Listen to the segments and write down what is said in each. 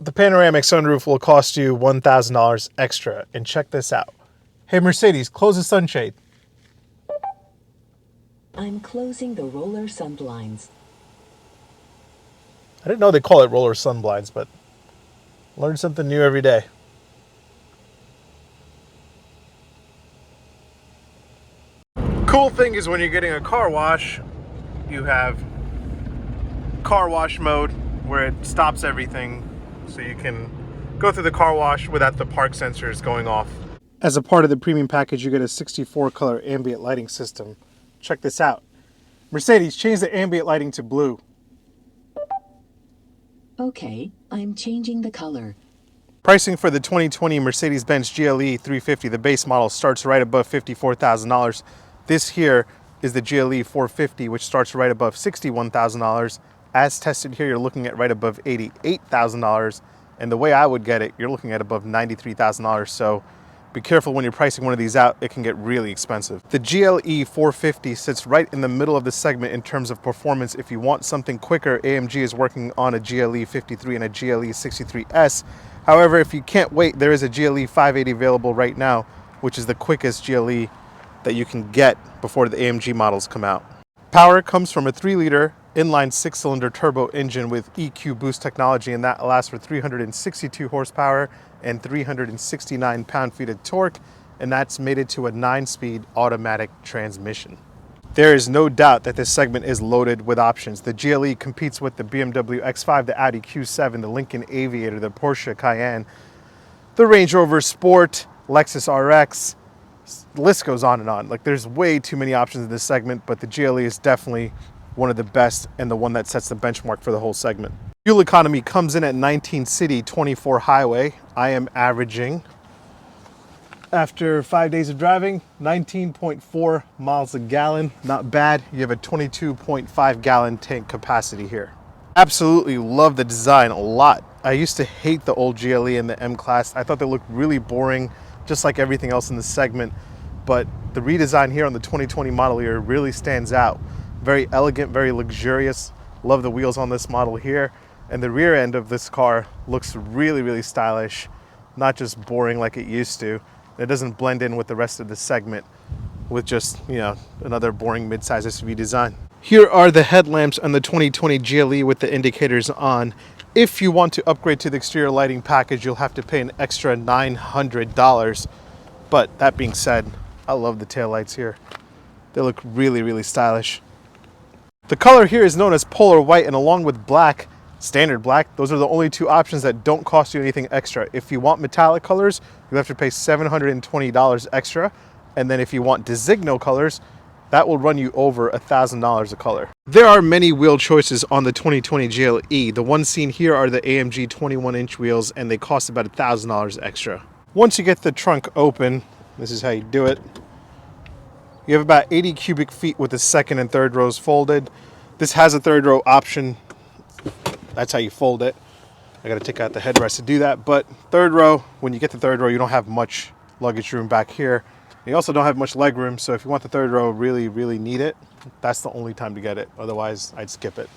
The panoramic sunroof will cost you $1,000 extra. And check this out. Hey Mercedes, close the sunshade. I'm closing the roller sun blinds. I didn't know they call it roller sun blinds, but learn something new every day. Cool thing is when you're getting a car wash, you have car wash mode where it stops everything so you can go through the car wash without the park sensors going off. As a part of the premium package, you get a 64 color ambient lighting system. Check this out. Mercedes, change the ambient lighting to blue. Okay, I'm changing the color. Pricing for the 2020 Mercedes-Benz GLE 350, the base model, starts right above $54,000. This here is the GLE 450, which starts right above $61,000. As tested here, you're looking at right above $88,000. And the way I would get it, you're looking at above $93,000. So be careful when you're pricing one of these out, it can get really expensive. The GLE 450 sits right in the middle of the segment in terms of performance. If you want something quicker, AMG is working on a GLE 53 and a GLE 63S. However, if you can't wait, there is a GLE 580 available right now, which is the quickest GLE that you can get before the AMG models come out. Power comes from a 3-liter inline 6-cylinder turbo engine with EQ boost technology, and that allows for 362 horsepower and 369 pound-feet of torque, and that's mated to a 9-speed automatic transmission. There is no doubt that this segment is loaded with options. The GLE competes with the BMW X5, the Audi Q7, the Lincoln Aviator, the Porsche Cayenne, the Range Rover Sport, Lexus RX. The list goes on and on. Like, there's way too many options in this segment, but the GLE is definitely one of the best and the one that sets the benchmark for the whole segment. Fuel economy comes in at 19 city, 24 highway. I am averaging, after 5 days of driving, 19.4 miles a gallon. Not bad. You have a 22.5 gallon tank capacity here. Absolutely love the design a lot. I used to hate the old GLE and the M-Class. I thought they looked really boring, just like everything else in the segment. But the redesign here on the 2020 model year really stands out. Very elegant, very luxurious. Love the wheels on this model here. And the rear end of this car looks really, really stylish, not just boring like it used to. It doesn't blend in with the rest of the segment with just, you know, another boring midsize SUV design. Here are the headlamps on the 2020 GLE with the indicators on. If you want to upgrade to the exterior lighting package, you'll have to pay an extra $900. But that being said, I love the taillights here. They look really, really stylish. The color here is known as polar white, and along with black, standard black, those are the only two options that don't cost you anything extra. If you want metallic colors, you have to pay $720 extra. And then if you want Designo colors, that will run you over $1,000 a color. There are many wheel choices on the 2020 GLE. The ones seen here are the AMG 21-inch wheels, and they cost about $1,000 extra. Once you get the trunk open, this is how you do it. You have about 80 cubic feet with the second and third rows folded. This has a third row option. That's how you fold it. I got to take out the headrest to do that. But third row, when you get the third row, you don't have much luggage room back here. You also don't have much leg room. So if you want the third row, really, really need it, that's the only time to get it. Otherwise, I'd skip it.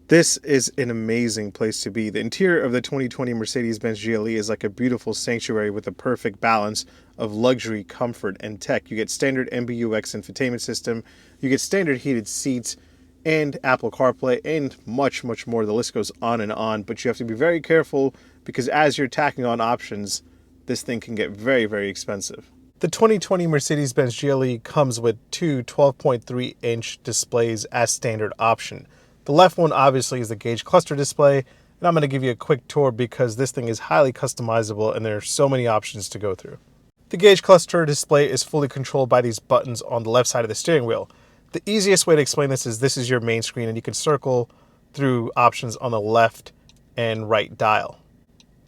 This is an amazing place to be. The interior of the 2020 Mercedes-Benz GLE is like a beautiful sanctuary with a perfect balance of luxury, comfort, and tech. You get standard MBUX infotainment system, you get standard heated seats, and Apple CarPlay, and much, much more. The list goes on and on, but you have to be very careful because as you're tacking on options, this thing can get very, very expensive. The 2020 Mercedes-Benz GLE comes with two 12.3-inch displays as standard option. The left one obviously is the gauge cluster display, and I'm going to give you a quick tour because this thing is highly customizable and there are so many options to go through. The gauge cluster display is fully controlled by these buttons on the left side of the steering wheel. The easiest way to explain this is your main screen, and you can circle through options on the left and right dial.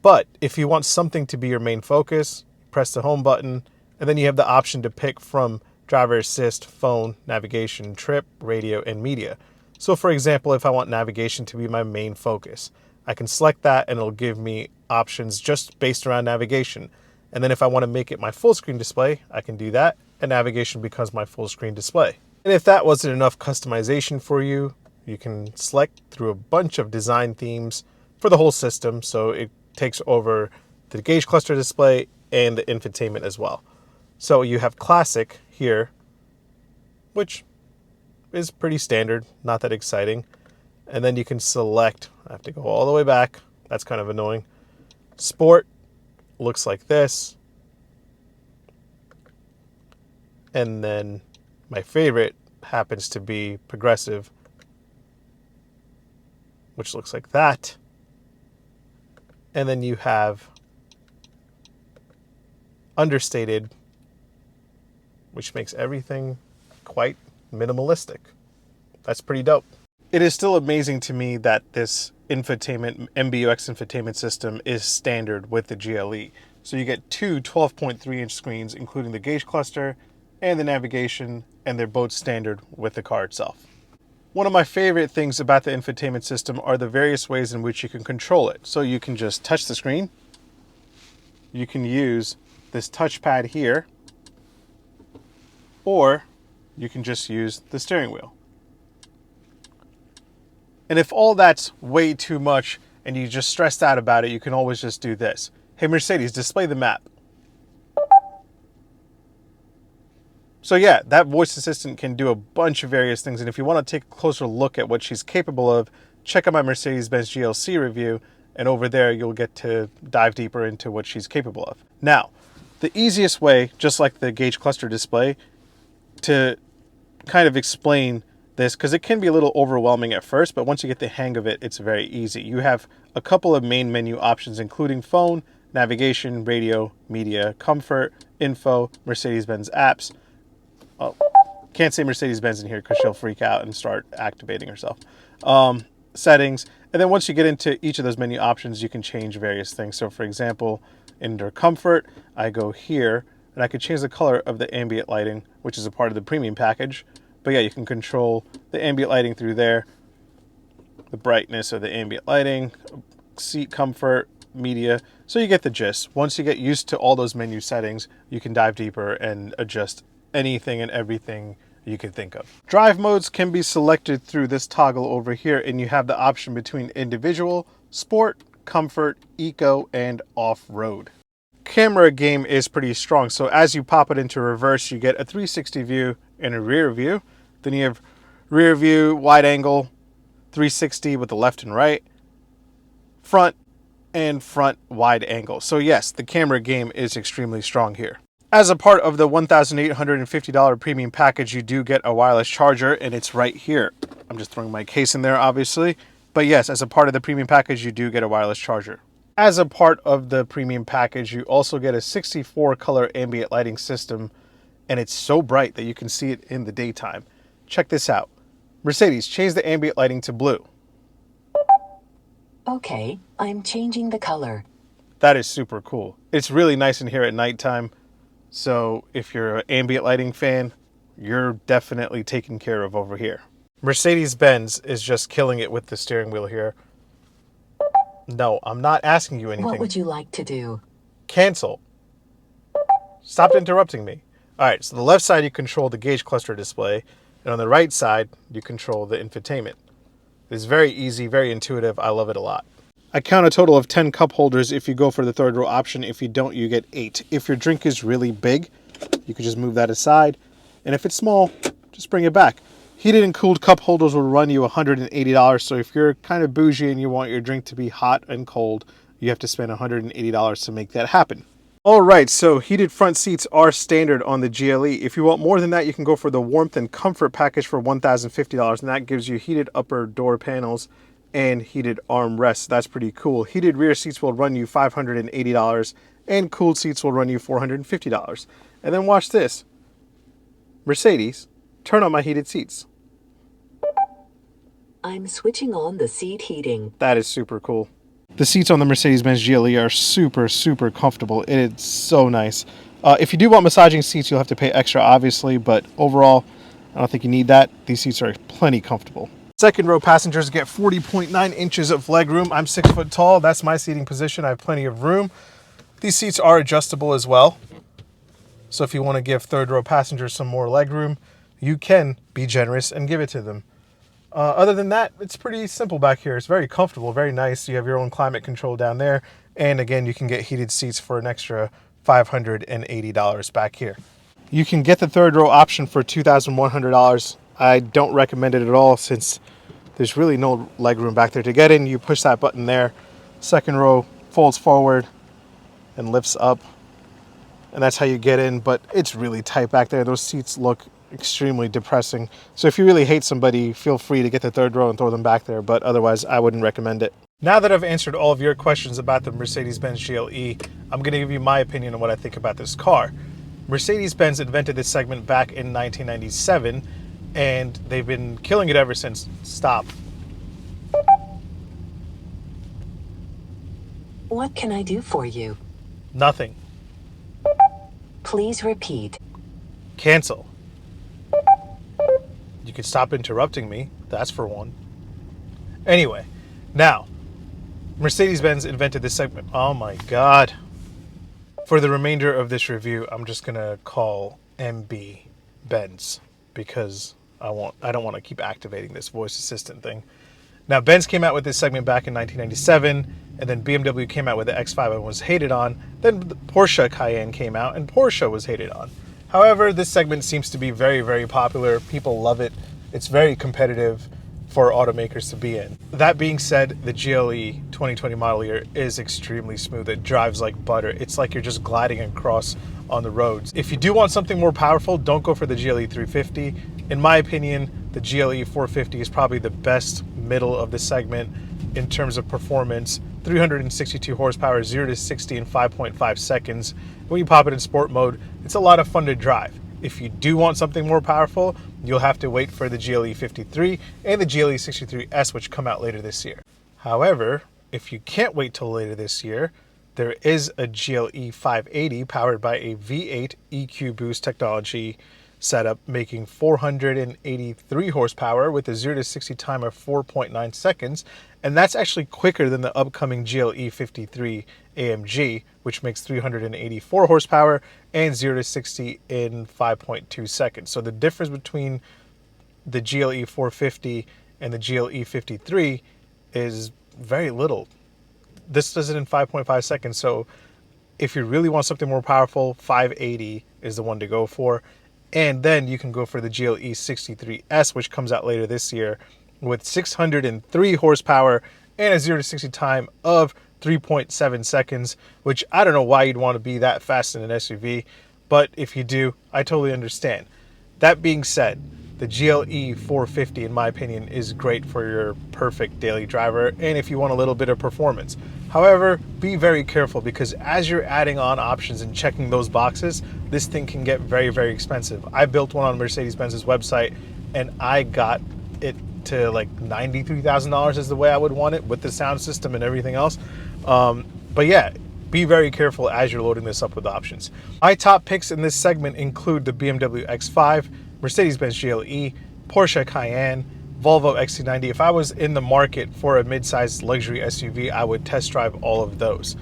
But if you want something to be your main focus, press the home button, and then you have the option to pick from driver assist, phone, navigation, trip, radio, and media. So for example, if I want navigation to be my main focus, I can select that and it'll give me options just based around navigation. And then if I want to make it my full screen display, I can do that, and navigation becomes my full screen display. And if that wasn't enough customization for you, you can select through a bunch of design themes for the whole system. So it takes over the gauge cluster display and the infotainment as well. So you have classic here, which is pretty standard, not that exciting. And then you can select, I have to go all the way back. That's kind of annoying. Sport looks like this. And then my favorite happens to be progressive, which looks like that. And then you have understated, which makes everything quite minimalistic. That's pretty dope. It is still amazing to me that this infotainment, MBUX infotainment system is standard with the GLE. So you get two 12.3-inch screens, including the gauge cluster and the navigation, and they're both standard with the car itself. One of my favorite things about the infotainment system are the various ways in which you can control it. So you can just touch the screen. You can use this touchpad here, or you can just use the steering wheel. And if all that's way too much and you're just stressed out about it, you can always just do this. Hey Mercedes, display the map. So yeah, that voice assistant can do a bunch of various things. And if you want to take a closer look at what she's capable of, check out my Mercedes-Benz GLC review. And over there, you'll get to dive deeper into what she's capable of. Now, the easiest way, just like the gauge cluster display, to kind of explain this, because it can be a little overwhelming at first, but once you get the hang of it, it's very easy. You have a couple of main menu options, including phone, navigation, radio, media, comfort, info, Mercedes-Benz apps. Oh, can't say Mercedes-Benz in here because she'll freak out and start activating herself. Settings. And then once you get into each of those menu options, you can change various things. So for example, under comfort, I go here and I could change the color of the ambient lighting, which is a part of the premium package. But yeah, you can control the ambient lighting through there, the brightness of the ambient lighting, seat comfort, media. So you get the gist. Once you get used to all those menu settings, you can dive deeper and adjust anything and everything you can think of. Drive modes can be selected through this toggle over here, and you have the option between individual, sport, comfort, eco, and off-road. Camera game is pretty strong. So as you pop it into reverse, you get a 360 view and a rear view. Then you have rear view, wide angle, 360 with the left and right, front, and front wide angle. So yes, the camera game is extremely strong here. As a part of the $1,850 premium package, you do get a wireless charger, and it's right here. I'm just throwing my case in there, obviously. But yes, as a part of the premium package, you do get a wireless charger. As a part of the premium package, you also get a 64 color ambient lighting system, and it's so bright that you can see it in the daytime. Check this out. Mercedes, change the ambient lighting to blue. Okay, I'm changing the color. That is super cool. It's really nice in here at nighttime. So if you're an ambient lighting fan, you're definitely taken care of over here. Mercedes-Benz is just killing it with the steering wheel here. No, I'm not asking you anything. What would you like to do? Cancel. Stop interrupting me. All right, so the left side, you control the gauge cluster display. And on the right side, you control the infotainment. It's very easy, very intuitive. I love it a lot. I count a total of 10 cup holders if you go for the third row option. If you don't, you get 8. If your drink is really big, you can just move that aside. And if it's small, just bring it back. Heated and cooled cup holders will run you $180. So if you're kind of bougie and you want your drink to be hot and cold, you have to spend $180 to make that happen. All right, so heated front seats are standard on the GLE. If you want more than that, you can go for the warmth and comfort package for $1,050, and that gives you heated upper door panels and heated armrests. That's pretty cool. Heated rear seats will run you $580, and cooled seats will run you $450. And then watch this. Mercedes, turn on my heated seats. I'm switching on the seat heating. That is super cool. The seats on the Mercedes-Benz GLE are super, super comfortable. It's so nice. If you do want massaging seats, you'll have to pay extra, obviously, but overall, I don't think you need that. These seats are plenty comfortable. Second row passengers get 40.9 inches of legroom. I'm 6 foot tall. That's my seating position. I have plenty of room. These seats are adjustable as well. So if you want to give third row passengers some more legroom, you can be generous and give it to them. Other than that, it's pretty simple back here. It's very comfortable, very nice. You have your own climate control down there. And again, you can get heated seats for an extra $580 back here. You can get the third row option for $2,100. I don't recommend it at all since there's really no legroom back there. To get in, you push that button there. Second row folds forward and lifts up. And that's how you get in, but it's really tight back there. Those seats look extremely depressing. So if you really hate somebody, feel free to get the third row and throw them back there, but otherwise I wouldn't recommend it. Now that I've answered all of your questions about the Mercedes-Benz GLE, I'm going to give you my opinion on what I think about this car. Mercedes-Benz invented this segment back in 1997, and they've been killing it ever since. Stop. What can I do for you? Nothing. Please repeat. Cancel. You can stop interrupting me. That's for one. Anyway, now, Mercedes-Benz invented this segment. Oh my God. For the remainder of this review, I'm just gonna call MB Benz because I don't want to keep activating this voice assistant thing. Now, Benz came out with this segment back in 1997, and then BMW came out with the X5 and was hated on. Then the Porsche Cayenne came out, and Porsche was hated on. However, this segment seems to be very, very popular. People love it. It's very competitive for automakers to be in. That being said, the GLE 2020 model year is extremely smooth. It drives like butter. It's like you're just gliding across on the roads. If you do want something more powerful, don't go for the GLE 350. In my opinion, the GLE 450 is probably the best middle of the segment in terms of performance. 362 horsepower, 0 to 60 in 5.5 seconds. When you pop it in sport mode, it's a lot of fun to drive. If you do want something more powerful, you'll have to wait for the GLE 53 and the GLE 63S, which come out later this year. However, if you can't wait till later this year, there is a GLE 580 powered by a V8 EQ boost technology setup, making 483 horsepower with a 0 to 60 time of 4.9 seconds. And that's actually quicker than the upcoming GLE 53 AMG, which makes 384 horsepower and 0 to 60 in 5.2 seconds. So the difference between the GLE 450 and the GLE 53 is very little. This does it in 5.5 seconds. So if you really want something more powerful, 580 is the one to go for. And then you can go for the GLE 63S, which comes out later this year with 603 horsepower and a 0 to 60 time of 3.7 seconds, which I don't know why you'd want to be that fast in an SUV, but if you do, I totally understand. That being said, the GLE 450, in my opinion, is great for your perfect daily driver and if you want a little bit of performance. However, be very careful because as you're adding on options and checking those boxes, this thing can get very, very expensive. I built one on Mercedes-Benz's website and I got it to like $93,000 is the way I would want it with the sound system and everything else. But yeah, be very careful as you're loading this up with options. My top picks in this segment include the BMW X5, Mercedes-Benz GLE, Porsche Cayenne, Volvo XC90. If I was in the market for a mid-sized luxury SUV, I would test drive all of those.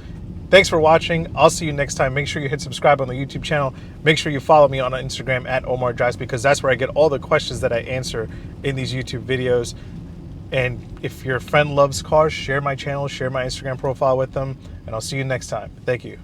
Thanks for watching. I'll see you next time. Make sure you hit subscribe on the YouTube channel. Make sure you follow me on Instagram at Omar Drives because that's where I get all the questions that I answer in these YouTube videos. And if your friend loves cars, share my channel, share my Instagram profile with them, and I'll see you next time. Thank you.